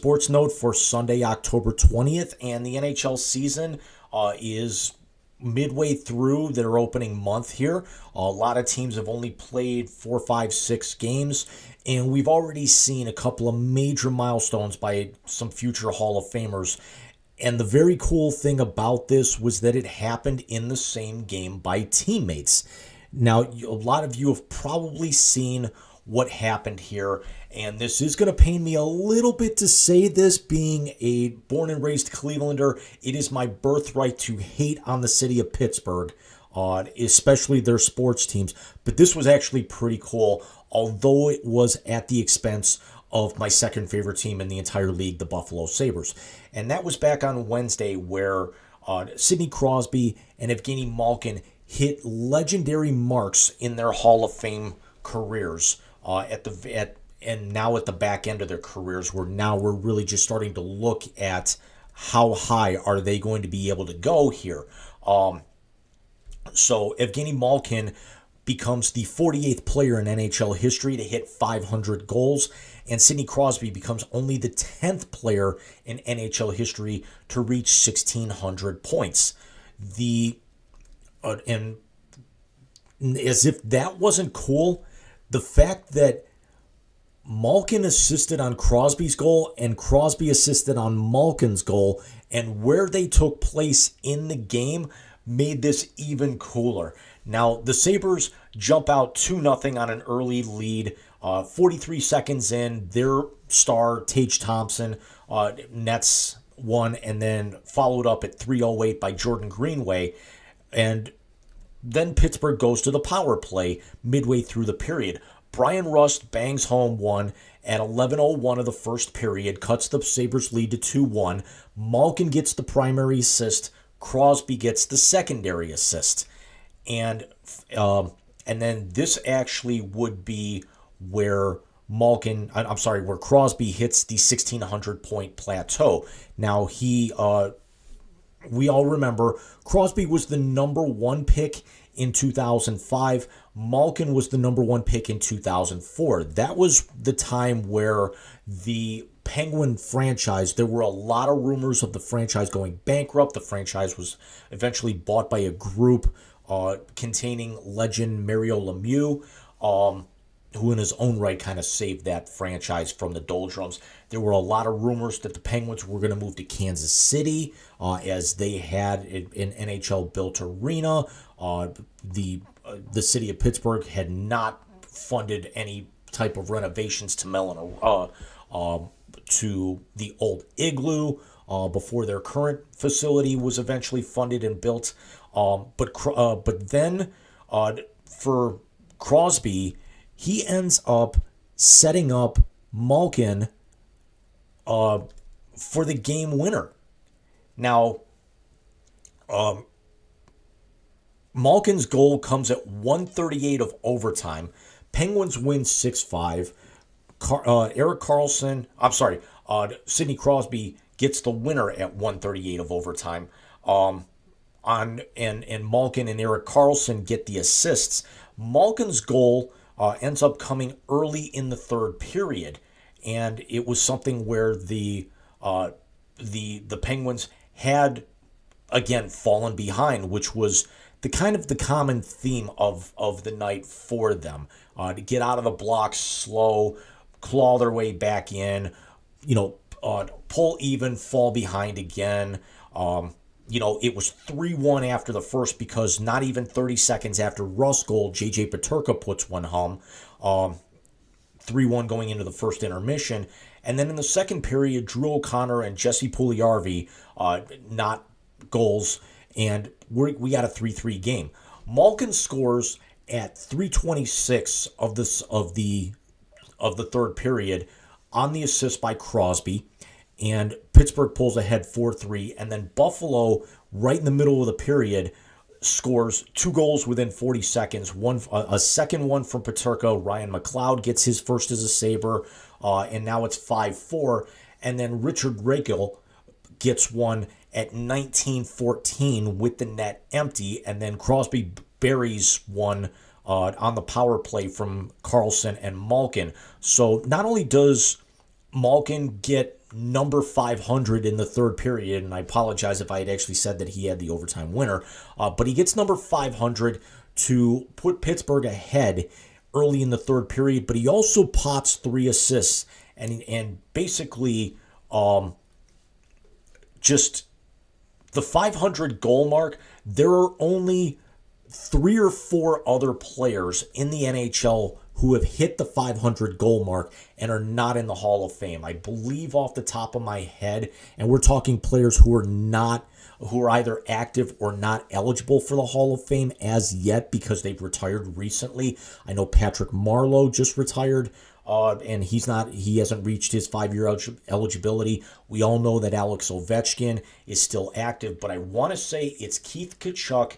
sports note for Sunday, October 20th, and the NHL season is midway through their opening month here. A lot of teams have only played 4, 5, 6 games, and we've already seen a couple of major milestones by some future Hall of Famers. And the very cool thing about this was that it happened in the same game by teammates. Now, a lot of you have probably seen what happened here, and this is going to pain me a little bit to say this, being a born and raised Clevelander. It is my birthright to hate on the city of Pittsburgh, especially their sports teams, but this was actually pretty cool, although it was at the expense of my second favorite team in the entire league, the Buffalo Sabres. And that was back on Wednesday, where Sidney Crosby and Evgeny Malkin hit legendary marks in their Hall of Fame careers. And now at the back end of their careers, where now we're really just starting to look at how high are they going to be able to go here. So Evgeny Malkin becomes the 48th player in NHL history to hit 500 goals, and Sidney Crosby becomes only the 10th player in NHL history to reach 1,600 points. And as if that wasn't cool, the fact that Malkin assisted on Crosby's goal and Crosby assisted on Malkin's goal, and where they took place in the game made this even cooler. Now, the Sabres jump out 2-0 on an early lead. 43 seconds in, their star, Tage Thompson, nets one, and then followed up at 3:08 by Jordan Greenway. And then Pittsburgh goes to the power play midway through the period. Brian Rust bangs home one at 11:01 of the first period, cuts the Sabres lead to 2-1. Malkin gets the primary assist. Crosby gets the secondary assist. And then this actually would be where where Crosby hits the 1,600 point plateau. Now we all remember Crosby was the number 1 pick in 2005. Malkin was the number 1 pick in 2004. That was the time where the Penguin franchise, there were a lot of rumors of the franchise going bankrupt. The franchise was eventually bought by a group containing legend Mario Lemieux, who in his own right kind of saved that franchise from the doldrums. There were a lot of rumors that the Penguins were going to move to Kansas City, as they had an NHL-built arena. The city of Pittsburgh had not funded any type of renovations to to the old Igloo before their current facility was eventually funded and built. But then for Crosby, he ends up setting up Malkin for the game winner. Now, Malkin's goal comes at 1:38 of overtime. Penguins win 6-5. Sidney Crosby gets the winner at 1:38 of overtime. And Malkin and Erik Karlsson get the assists. Malkin's goal ends up coming early in the third period, and it was something where the Penguins had again fallen behind, which was the common theme of the night for them, to get out of the blocks slow, claw their way back in, pull even, fall behind again. It was 3-1 after the first, because not even 30 seconds after Rust's goal, J.J. Peterka puts one home. 3-1 going into the first intermission. And then in the second period, Drew O'Connor and Jesse Puljujarvi not goals, and we got a 3-3 game. Malkin scores at 3:26 of the third period on the assist by Crosby, and Pittsburgh pulls ahead 4-3, and then Buffalo, right in the middle of the period, scores 2 goals within 40 seconds. A second one from Peterka. Ryan McLeod gets his first as a Sabre, and now it's 5-4. And then Richard Rakell gets one at 19:14 with the net empty, and then Crosby buries one on the power play from Karlsson and Malkin. So not only does Malkin get number 500 in the third period, and I apologize if I had actually said that he had the overtime winner, but he gets number 500 to put Pittsburgh ahead early in the third period, but he also pops 3 assists, and basically just the 500 goal mark. There are only 3 or 4 other players in the NHL who have hit the 500 goal mark and are not in the Hall of Fame. I believe off the top of my head, and we're talking players who are either active or not eligible for the Hall of Fame as yet because they've retired recently. I know Patrick Marleau just retired, and he hasn't reached his 5-year eligibility. We all know that Alex Ovechkin is still active, but I want to say it's Keith Tkachuk,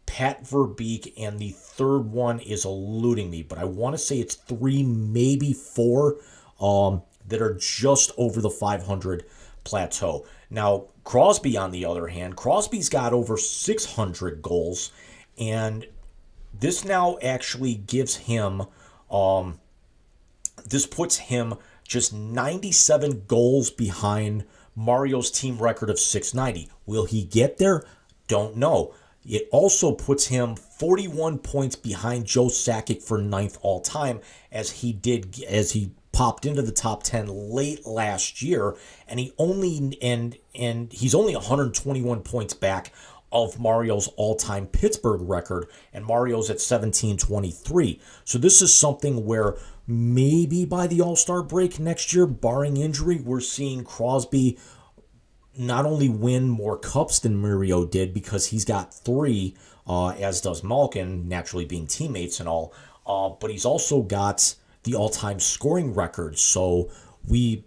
Pat Verbeek, and the third one is eluding me, but I want to say it's 3, maybe 4 that are just over the 500 plateau. Now, Crosby, on the other hand, Crosby's got over 600 goals, and this now actually gives him, this puts him just 97 goals behind Mario's team record of 690. Will he get there? Don't know. It also puts him 41 points behind Joe Sakic for 9th all time, as he popped into the top 10 late last year, and he's only 121 points back of Mario's all-time Pittsburgh record, and Mario's at 1723. So this is something where maybe by the All-Star break next year, barring injury, we're seeing Crosby not only win more cups than Mario did, because he's got 3, as does Malkin, naturally being teammates and all, but he's also got the all-time scoring record. So we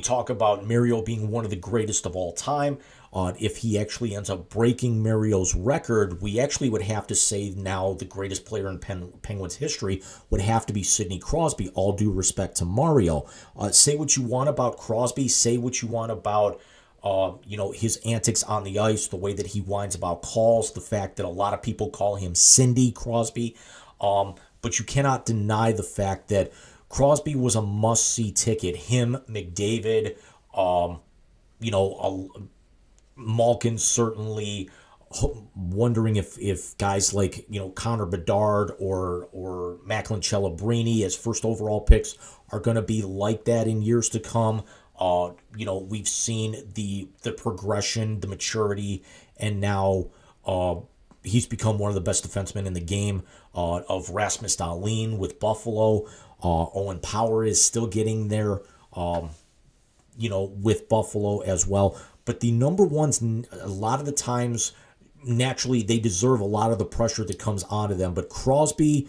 talk about Mario being one of the greatest of all time. If he actually ends up breaking Mario's record, we actually would have to say now the greatest player in Penguins history would have to be Sidney Crosby, all due respect to Mario. Say what you want about Crosby, say what you want about his antics on the ice, the way that he whines about calls, the fact that a lot of people call him Cindy Crosby. But you cannot deny the fact that Crosby was a must-see ticket. Him, McDavid, Malkin certainly, wondering if guys like, Connor Bedard or Macklin Celebrini as first overall picks are going to be like that in years to come. We've seen the progression, the maturity, and now he's become one of the best defensemen in the game, of Rasmus Dahlin with Buffalo. Owen Power is still getting there, with Buffalo as well. But the number ones, a lot of the times, naturally, they deserve a lot of the pressure that comes onto them. But Crosby,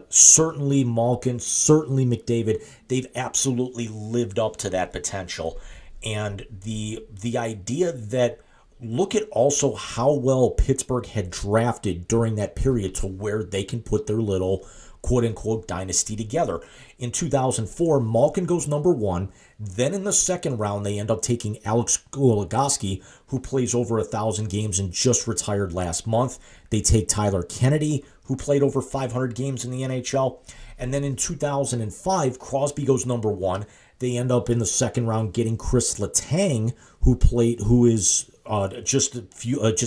certainly Malkin, certainly McDavid, they've absolutely lived up to that potential. And the idea that, look at also how well Pittsburgh had drafted during that period to where they can put their little quote-unquote dynasty together. In 2004, Malkin goes number 1. Then in the second round, they end up taking Alex Goligoski, who plays over 1,000 games and just retired last month. They take Tyler Kennedy, who played over 500 games in the NHL. And then in 2005, Crosby goes number 1. They end up in the second round getting Chris Letang, who is just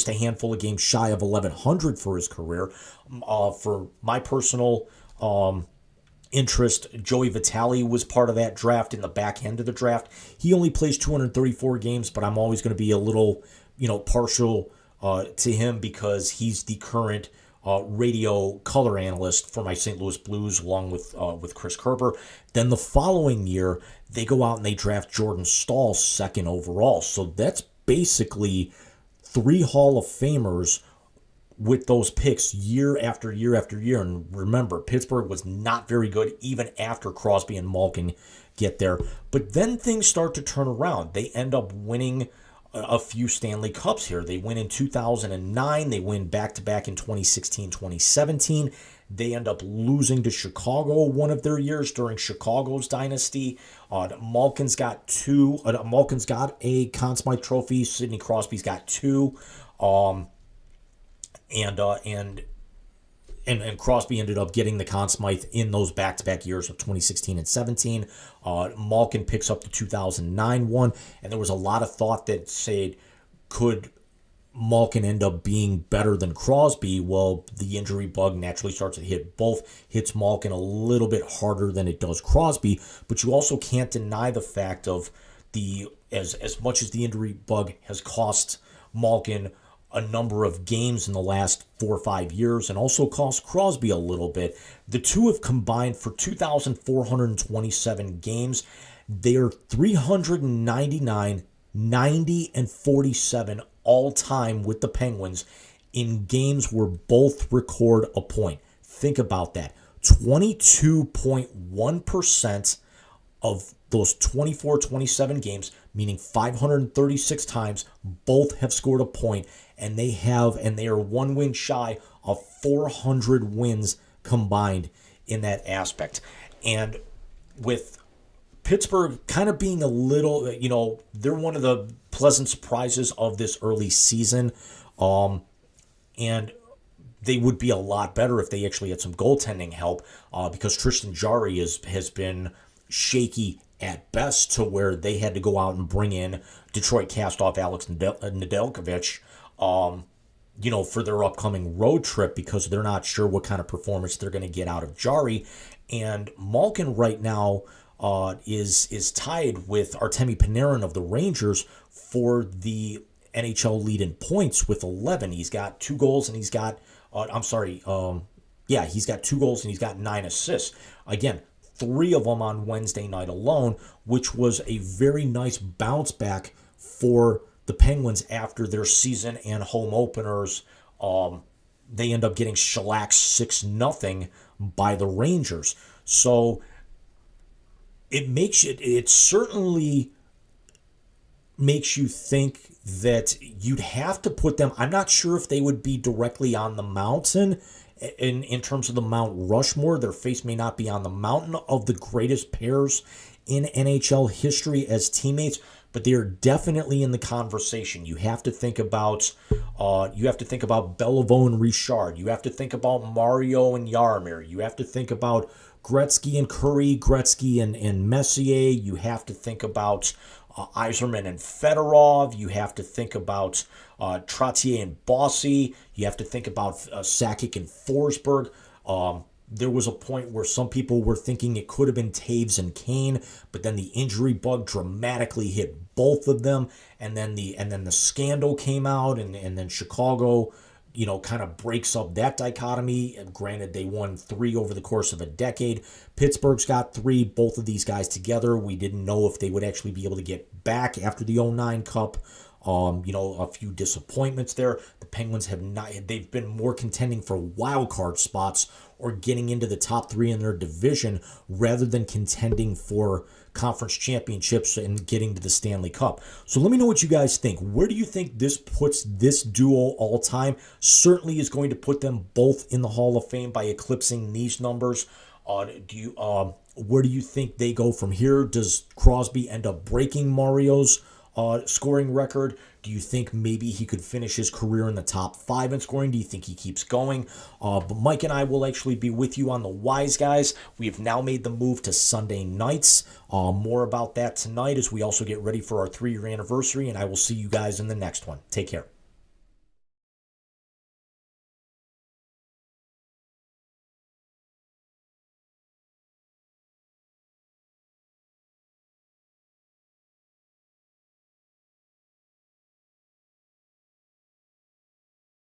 a handful of games shy of 1,100 for his career. For my personal interest, Joey Vitale was part of that draft in the back end of the draft. He only plays 234 games, but I'm always going to be a little, partial to him because he's the current radio color analyst for my St. Louis Blues, along with Chris Kerber. Then the following year, they go out and they draft Jordan Staal 2nd overall. So that's basically 3 Hall of Famers with those picks year after year after year. And remember, Pittsburgh was not very good even after Crosby and Malkin get there. But then things start to turn around. They end up winning a few Stanley Cups here. They win in 2009. They win back-to-back in 2016, 2017. They end up losing to Chicago one of their years during Chicago's dynasty. Malkin's got 2. Malkin's got a Conn Smythe Trophy. Sidney Crosby's got 2. And and Crosby ended up getting the Conn Smythe in those back-to-back years of 2016 and 17. Malkin picks up the 2009 one, and there was a lot of thought that said, could Malkin end up being better than Crosby? Well, the injury bug naturally starts to hit both, hits Malkin a little bit harder than it does Crosby, but you also can't deny the fact of as much as the injury bug has cost Malkin a number of games in the last 4 or 5 years and also cost Crosby a little bit. The two have combined for 2,427 games. They're 399, 90, and 47 all time with the Penguins in games where both record a point. Think about that. 22.1% of those 24-27 games, meaning 536 times, both have scored a point, and they are 1 win shy of 400 wins combined in that aspect. And with Pittsburgh kind of being a little, they're one of the pleasant surprises of this early season, and they would be a lot better if they actually had some goaltending help, because Tristan Jarry has been shaky at best, to where they had to go out and bring in Detroit cast-off Alex Nedeljkovic, for their upcoming road trip, because they're not sure what kind of performance they're going to get out of Jarry. And Malkin right now is tied with Artemi Panarin of the Rangers for the NHL lead in points with 11. He's got 2 goals and he's got, he's got 2 goals and he's got 9 assists. Again, 3 of them on Wednesday night alone, which was a very nice bounce back for the Penguins after their season and home openers. They end up getting shellacked 6-0 by the Rangers. So it certainly makes you think that you'd have to put them. I'm not sure if they would be directly on the mountain in terms of the Mount Rushmore. Their face may not be on the mountain of the greatest pairs in NHL history as teammates, but they're definitely in the conversation. You have to think about Beliveau and Richard. You have to think about Mario and Jaromir. You have to think about Gretzky and Curry, Gretzky and Messier. You have to think about Yzerman and Fedorov. You have to think about Trottier and Bossy. You have to think about Sakic and Forsberg. There was a point where some people were thinking it could have been Taves and Kane, but then the injury bug dramatically hit both of them, and then the scandal came out, and then Chicago, kind of breaks up that dichotomy. And granted, they won 3 over the course of a decade. Pittsburgh's got 3. Both of these guys together, we didn't know if they would actually be able to get back after the 09 Cup. A few disappointments there. The Penguins have not. They've been more contending for wild card spots or getting into the top 3 in their division rather than contending for conference championships and getting to the Stanley Cup. So let me know what you guys think. Where do you think this puts this duo all time? Certainly is going to put them both in the Hall of Fame by eclipsing these numbers. Where do you think they go from here? Does Crosby end up breaking Mario's scoring record? Do you think maybe he could finish his career in the top 5 in scoring? Do you think he keeps going? But Mike and I will actually be with you on the Wise Guys. We have now made the move to Sunday nights. More about that tonight as we also get ready for our 3-year anniversary, and I will see you guys in the next one. Take care.